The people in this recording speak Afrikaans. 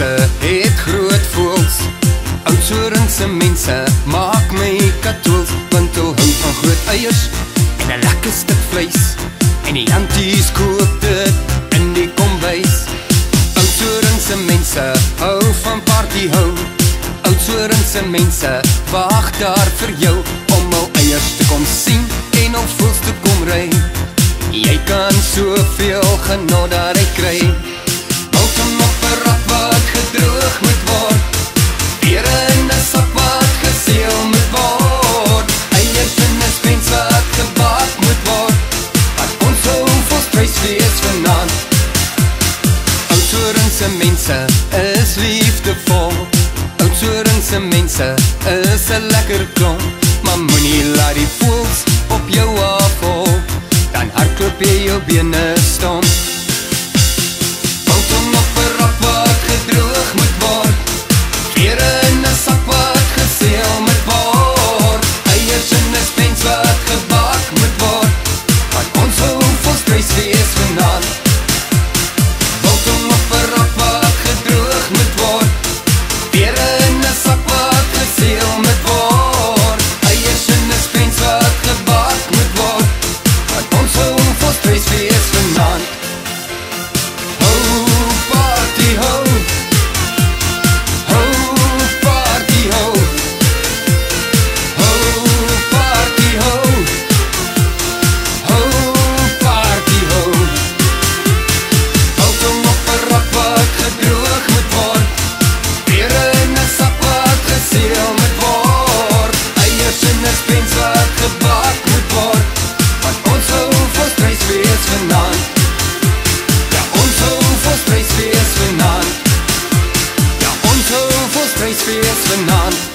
mense het groot voels. Oudtshoornse mense maak my katools, want hulle hou van groot eiers en 'n lekker stuk vleis, en die janties koop dit in die kombuis. Oudtshoornse mense hou van party hou. Oudtshoornse mense wag daar vir jou om al eiers te kom sien en al voels te kom ry. Jy kan soveel genot daaruit kry. Bottom op 'n rak wat gedroog moet word, vere in 'n sak wat geseël moet word, eiers in 'n spens wat gebak moet word, wat ons so volstrys wees vanaand. Oudtshoornse mense is liefdevol. Oudtshoornse mense is 'n lekker klomp, maar moenie laat die voels op jou afval, dan hardloop jy jou bene stomp. Bottom op 'n rak wat gedroog moet word, vere in 'n sak wat geseël moet word, eiers in 'n spens wat gebak moet word, wat ons so volstrys wees vanaand. Bottom op 'n rak wat gedroog moet word, vere in 'n sak wat geseël moet word, eiers in 'n spens wat gebak moet word, wat ons so volstrys wees vanaand. Ho, party ho, ho, party ho, ho, party ho, ho, party ho. Bottom op 'n rak wat gedroog moet word, vere in 'n sak wat geseël moet word, eiers in 'n spens wat gebak moet word, wat ons so volstrys wees vanaand. Ja, ons so volstrys wees vanaand. Ja, ons so volstrys wees vanaand.